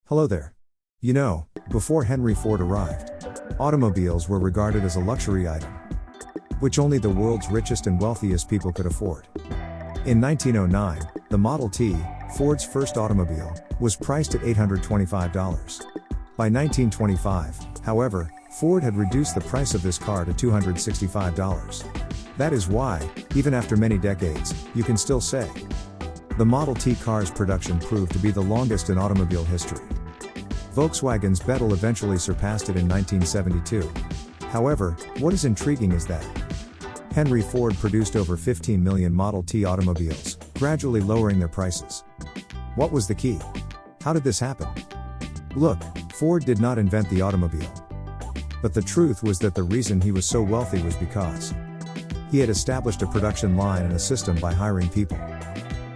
Hello there. Before Henry Ford arrived, automobiles were regarded as a luxury item, which only the world's richest and wealthiest people could afford. In 1909, the Model T, Ford's first automobile, was priced at $825. By 1925, however, Ford had reduced the price of this car to $265. That is why, even after many decades, you can still say, the Model T car's production proved to be the longest in automobile history. Volkswagen's Beetle eventually surpassed it in 1972. However, what is intriguing is that Henry Ford produced over 15 million Model T automobiles, gradually lowering their prices. What was the key? How did this happen? Look, Ford did not invent the automobile. But the truth was that the reason he was so wealthy was because he had established a production line and a system by hiring people,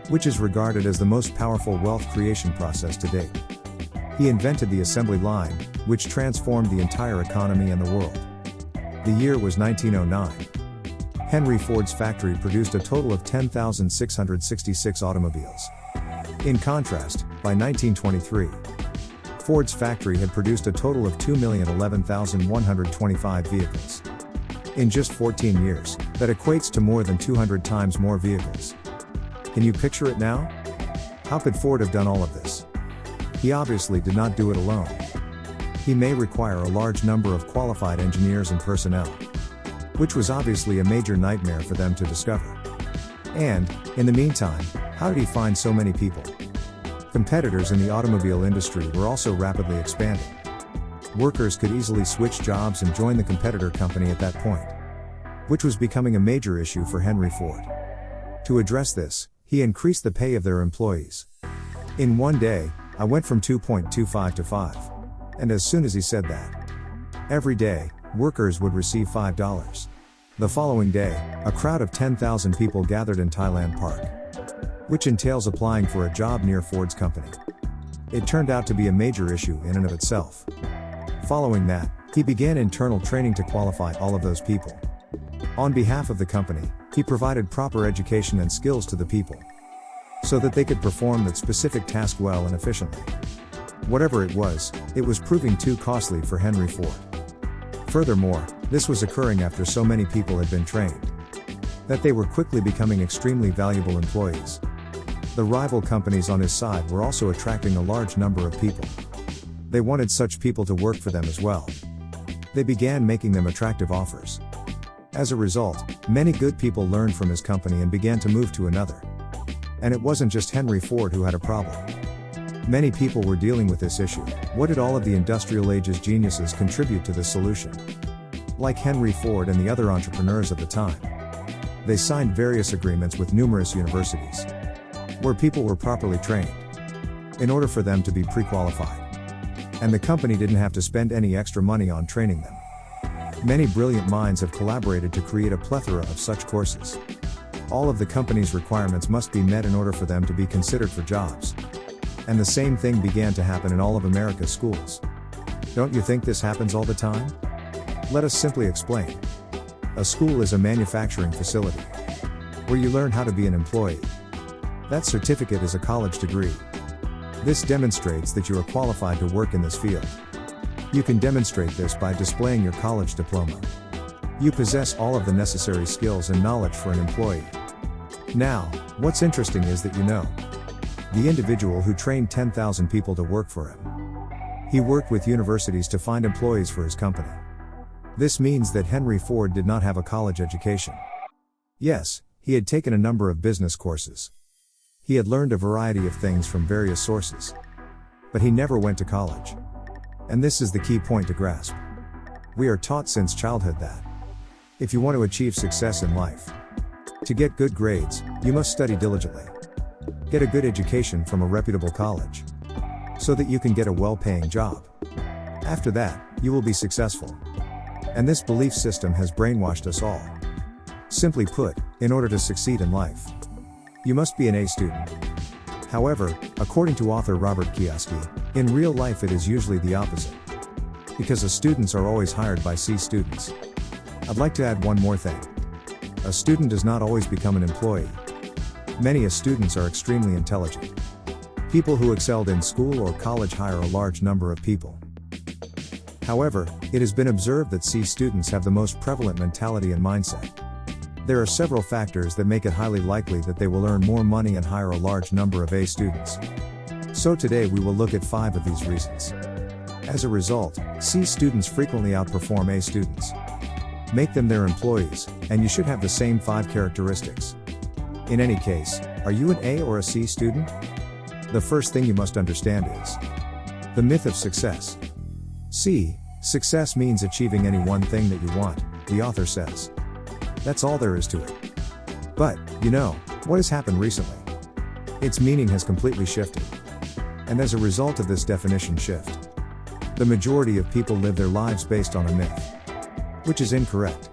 which is regarded as the most powerful wealth creation process to date. He invented the assembly line, which transformed the entire economy and the world. The year was 1909. Henry Ford's factory produced a total of 10,666 automobiles. In contrast, by 1923, Ford's factory had produced a total of 2,011,125 vehicles. In just 14 years, that equates to more than 200 times more vehicles. Can you picture it now? How could Ford have done all of this? He obviously did not do it alone. He may require a large number of qualified engineers and personnel, which was obviously a major nightmare for them to discover. And, in the meantime, how did he find so many people? Competitors in the automobile industry were also rapidly expanding. Workers could easily switch jobs and join the competitor company at that point, which was becoming a major issue for Henry Ford. To address this, he increased the pay of their employees. In one day, I went from 2.25 to 5. And as soon as he said that, every day, workers would receive $5. The following day, a crowd of 10,000 people gathered in Thailand Park, which entails applying for a job near Ford's company. It turned out to be a major issue in and of itself. Following that, he began internal training to qualify all of those people. On behalf of the company, he provided proper education and skills to the people, so that they could perform that specific task well and efficiently. Whatever it was proving too costly for Henry Ford. Furthermore, this was occurring after so many people had been trained, that they were quickly becoming extremely valuable employees. The rival companies on his side were also attracting a large number of people. They wanted such people to work for them as well. They began making them attractive offers. As a result, many good people learned from his company and began to move to another. And it wasn't just Henry Ford who had a problem. Many people were dealing with this issue. What did all of the industrial age's geniuses contribute to this solution? Like Henry Ford and the other entrepreneurs at the time, they signed various agreements with numerous universities, where people were properly trained, in order for them to be pre-qualified. And the company didn't have to spend any extra money on training them. Many brilliant minds have collaborated to create a plethora of such courses. All of the company's requirements must be met in order for them to be considered for jobs. And the same thing began to happen in all of America's schools. Don't you think this happens all the time? Let us simply explain. A school is a manufacturing facility, where you learn how to be an employee. That certificate is a college degree. This demonstrates that you are qualified to work in this field. You can demonstrate this by displaying your college diploma. You possess all of the necessary skills and knowledge for an employee. Now, what's interesting is that the individual who trained 10,000 people to work for him. He worked with universities to find employees for his company. This means that Henry Ford did not have a college education. Yes, he had taken a number of business courses. He had learned a variety of things from various sources. But he never went to college. And this is the key point to grasp. We are taught since childhood that if you want to achieve success in life, to get good grades, you must study diligently. Get a good education from a reputable college, so that you can get a well-paying job. After that, you will be successful. And this belief system has brainwashed us all. Simply put, in order to succeed in life, you must be an A student. However, according to author Robert Kiyosaki, in real life it is usually the opposite. Because the students are always hired by C students. I'd like to add one more thing. A student does not always become an employee. Many students are extremely intelligent. People who excelled in school or college hire a large number of people. However, it has been observed that C students have the most prevalent mentality and mindset. There are several factors that make it highly likely that they will earn more money and hire a large number of A students. So today we will look at 5 of these reasons. As a result, C students frequently outperform A students. Make them their employees, and you should have the same 5 characteristics. In any case, are you an A or a C student? The first thing you must understand is the myth of success. Success means achieving any one thing that you want, the author says. That's all there is to it. But, what has happened recently? Its meaning has completely shifted. And as a result of this definition shift, the majority of people live their lives based on a myth. Which is incorrect.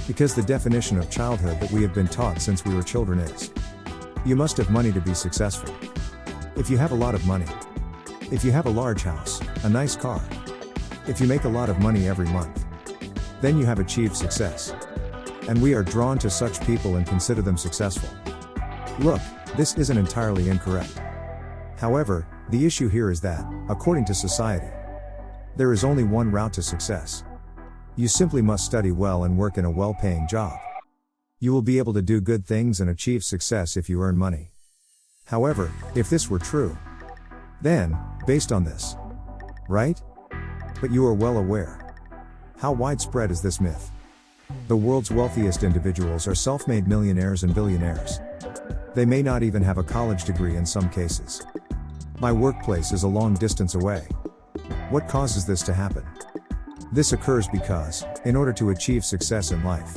Because the definition of childhood that we have been taught since we were children is, you must have money to be successful. If you have a lot of money, if you have a large house, a nice car, if you make a lot of money every month, then you have achieved success. And we are drawn to such people and consider them successful. Look, this isn't entirely incorrect. However, the issue here is that, according to society, there is only one route to success. You simply must study well and work in a well-paying job. You will be able to do good things and achieve success if you earn money. However, if this were true, then, based on this, right? But you are well aware. How widespread is this myth? The world's wealthiest individuals are self-made millionaires and billionaires. They may not even have a college degree in some cases. My workplace is a long distance away. What causes this to happen? This occurs because, in order to achieve success in life,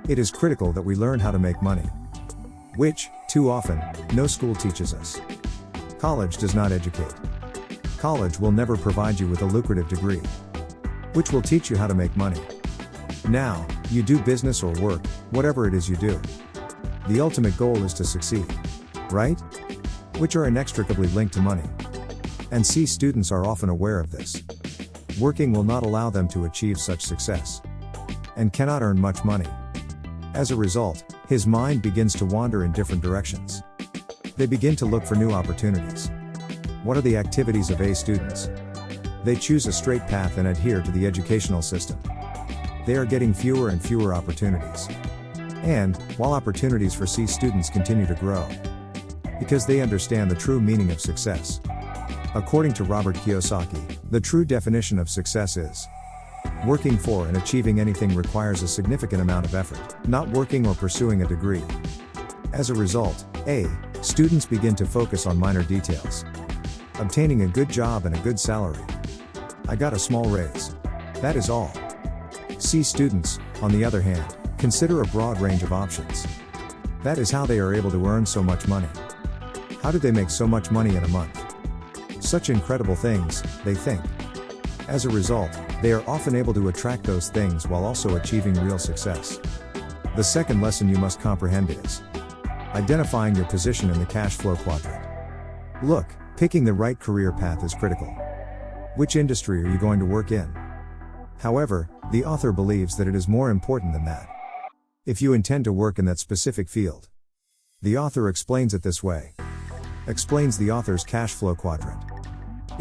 it is critical that we learn how to make money. Which, too often, no school teaches us. College does not educate. College will never provide you with a lucrative degree, which will teach you how to make money. Now, you do business or work, whatever it is you do. The ultimate goal is to succeed, right? Which are inextricably linked to money. And C students are often aware of this. Working will not allow them to achieve such success, and cannot earn much money. As a result, his mind begins to wander in different directions. They begin to look for new opportunities. What are the activities of A students? They choose a straight path and adhere to the educational system. They are getting fewer and fewer opportunities. And, while opportunities for C students continue to grow, because they understand the true meaning of success. According to Robert Kiyosaki, the true definition of success is working for and achieving anything requires a significant amount of effort, not working or pursuing a degree. As a result, A students begin to focus on minor details. Obtaining a good job and a good salary. I got a small raise. That is all. C students, on the other hand, consider a broad range of options. That is how they are able to earn so much money. How do they make so much money in a month? Such incredible things, they think. As a result, they are often able to attract those things while also achieving real success. The second lesson you must comprehend is identifying your position in the cash flow quadrant. Look, picking the right career path is critical. Which industry are you going to work in? However, the author believes that it is more important than that. If you intend to work in that specific field, the author explains it this way. Explains the author's cash flow quadrant.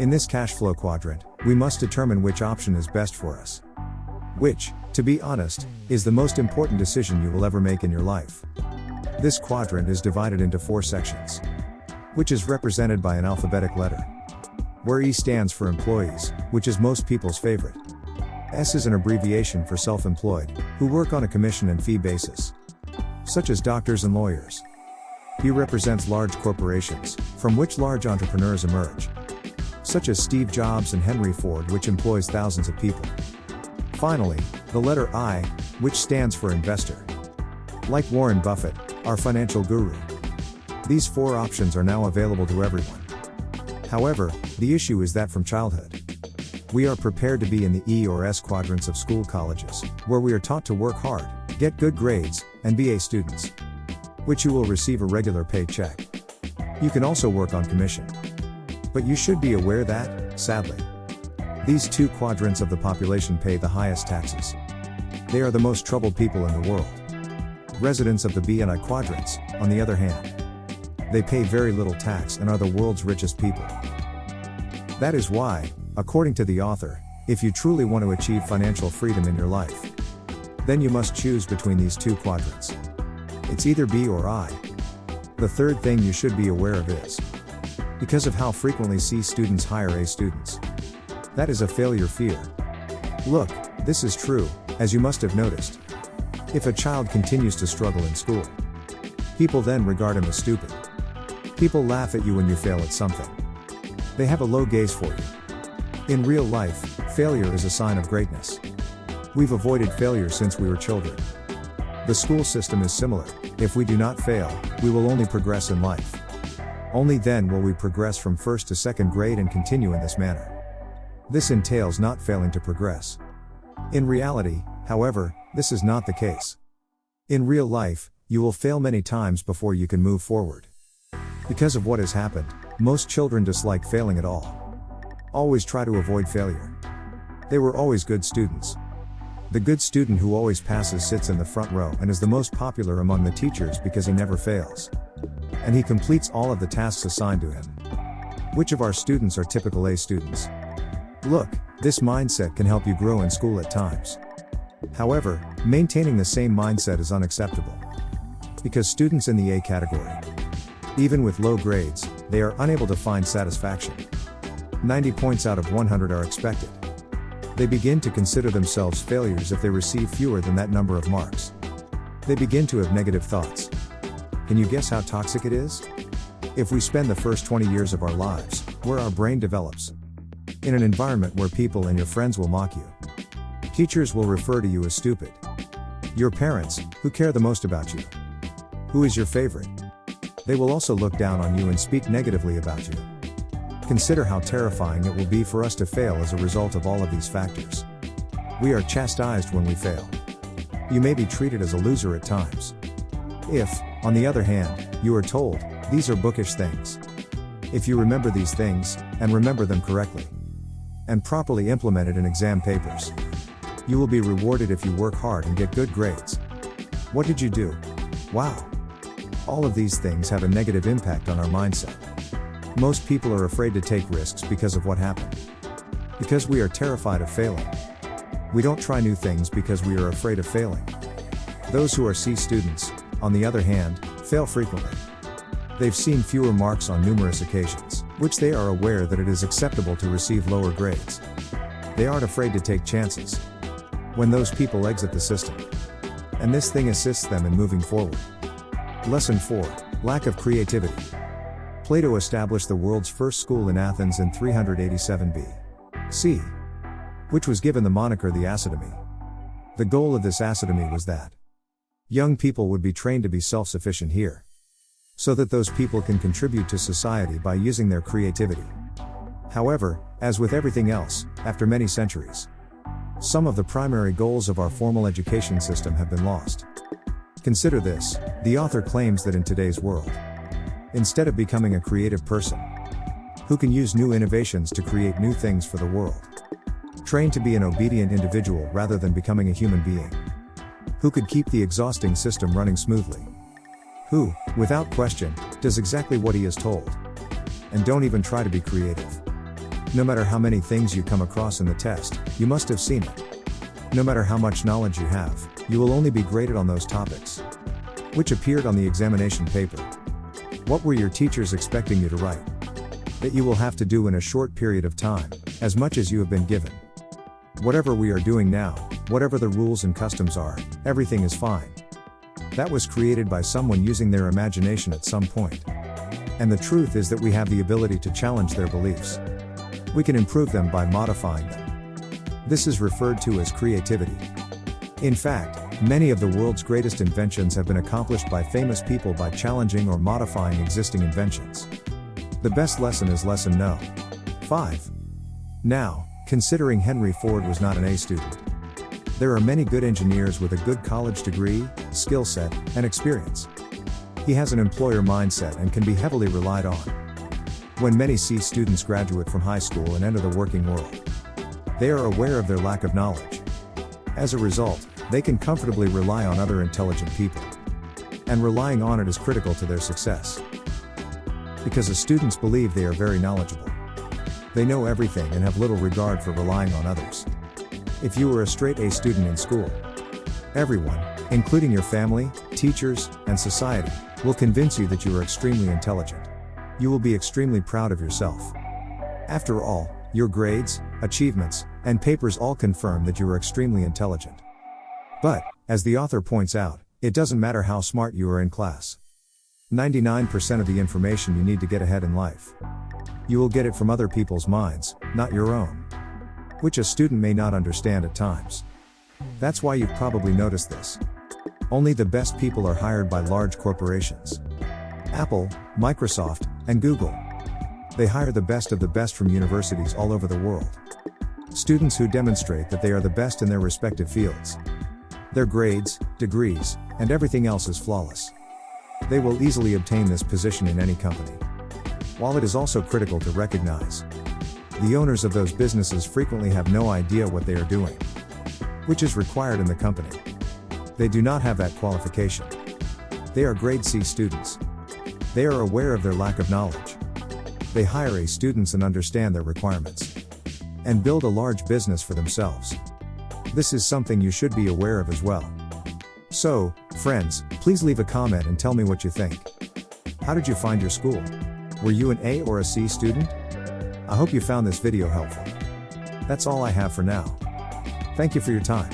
In this cash flow quadrant, we must determine which option is best for us. Which, to be honest, is the most important decision you will ever make in your life. This quadrant is divided into 4 sections, which is represented by an alphabetic letter. Where E stands for employees, which is most people's favorite. S is an abbreviation for self-employed, who work on a commission and fee basis, such as doctors and lawyers. P represents large corporations, from which large entrepreneurs emerge, such as Steve Jobs and Henry Ford, which employs thousands of people. Finally, the letter I, which stands for investor. Like Warren Buffett, our financial guru. These 4 options are now available to everyone. However, the issue is that from childhood, we are prepared to be in the E or S quadrants of school colleges, where we are taught to work hard, get good grades, and be A students, which you will receive a regular paycheck. You can also work on commission. But you should be aware that, sadly, these 2 quadrants of the population pay the highest taxes. They are the most troubled people in the world. Residents of the B and I quadrants, on the other hand, They pay very little tax and are the world's richest people. That is why, according to the author, if you truly want to achieve financial freedom in your life, then you must choose between these two quadrants. It's either B or I. The third thing you should be aware of is, because of how frequently C students hire A students, that is a failure fear. Look, this is true, as you must have noticed. If a child continues to struggle in school, people then regard him as stupid. People laugh at you when you fail at something. They have a low gaze for you. In real life, failure is a sign of greatness. We've avoided failure since we were children. The school system is similar. If we do not fail, we will only progress in life. Only then will we progress from first to second grade and continue in this manner. This entails not failing to progress. In reality, however, this is not the case. In real life, you will fail many times before you can move forward. Because of what has happened, most children dislike failing at all. Always try to avoid failure. They were always good students. The good student who always passes sits in the front row and is the most popular among the teachers because he never fails. And he completes all of the tasks assigned to him. Which of our students are typical A students? Look, this mindset can help you grow in school at times. However, maintaining the same mindset is unacceptable. Because students in the A category, even with low grades, they are unable to find satisfaction. 90 points out of 100 are expected. They begin to consider themselves failures if they receive fewer than that number of marks. They begin to have negative thoughts. Can you guess how toxic it is? If we spend the first 20 years of our lives, where our brain develops, in an environment where people and your friends will mock you, teachers will refer to you as stupid, your parents, who care the most about you, who is your favorite, they will also look down on you and speak negatively about you. Consider how terrifying it will be for us to fail as a result of all of these factors. We are chastised when we fail. You may be treated as a loser at times. If, on the other hand, you are told, these are bookish things. If you remember these things, and remember them correctly, and properly implemented in exam papers, you will be rewarded if you work hard and get good grades. What did you do? Wow! All of these things have a negative impact on our mindset. Most people are afraid to take risks because of what happened. Because we are terrified of failing. We don't try new things because we are afraid of failing. Those who are C students, on the other hand, fail frequently. They've seen fewer marks on numerous occasions, which they are aware that it is acceptable to receive lower grades. They aren't afraid to take chances. When those people exit the system, and this thing assists them in moving forward. Lesson 4, Lack of Creativity. Plato established the world's first school in Athens in 387 B.C., which was given the moniker the Academy. The goal of this academy was that young people would be trained to be self-sufficient here, so that those people can contribute to society by using their creativity. However, as with everything else, after many centuries, some of the primary goals of our formal education system have been lost. Consider this, the author claims that in today's world, instead of becoming a creative person, who can use new innovations to create new things for the world, trained to be an obedient individual rather than becoming a human being, who could keep the exhausting system running smoothly, who, without question, does exactly what he is told, and don't even try to be creative. No matter how many things you come across in the test, you must have seen it. No matter how much knowledge you have, you will only be graded on those topics, which appeared on the examination paper. What were your teachers expecting you to write? That you will have to do in a short period of time, as much as you have been given. Whatever we are doing now, whatever the rules and customs are, everything is fine. That was created by someone using their imagination at some point. And the truth is that we have the ability to challenge their beliefs. We can improve them by modifying them. This is referred to as creativity. In fact, many of the world's greatest inventions have been accomplished by famous people by challenging or modifying existing inventions. The best lesson is lesson no. 5. Now, considering Henry Ford was not an A student, there are many good engineers with a good college degree, skill set, and experience. He has an employer mindset and can be heavily relied on. When many C students graduate from high school and enter the working world, they are aware of their lack of knowledge. As a result, they can comfortably rely on other intelligent people. And relying on it is critical to their success. Because the students believe they are very knowledgeable. They know everything and have little regard for relying on others. If you were a straight A student in school, everyone, including your family, teachers, and society, will convince you that you are extremely intelligent. You will be extremely proud of yourself. After all, your grades, achievements, and papers all confirm that you are extremely intelligent. But, as the author points out, it doesn't matter how smart you are in class. 99% of the information you need to get ahead in life, you will get it from other people's minds, not your own. Which a student may not understand at times. That's why you've probably noticed this. Only the best people are hired by large corporations. Apple, Microsoft, and Google. They hire the best of the best from universities all over the world. Students who demonstrate that they are the best in their respective fields. Their grades, degrees, and everything else is flawless. They will easily obtain this position in any company. While it is also critical to recognize, the owners of those businesses frequently have no idea what they are doing, which is required in the company. They do not have that qualification. They are grade C students. They are aware of their lack of knowledge. They hire A students and understand their requirements, and build a large business for themselves. This is something you should be aware of as well. So, friends, please leave a comment and tell me what you think. How did you find your school? Were you an A or a C student? I hope you found this video helpful. That's all I have for now. Thank you for your time.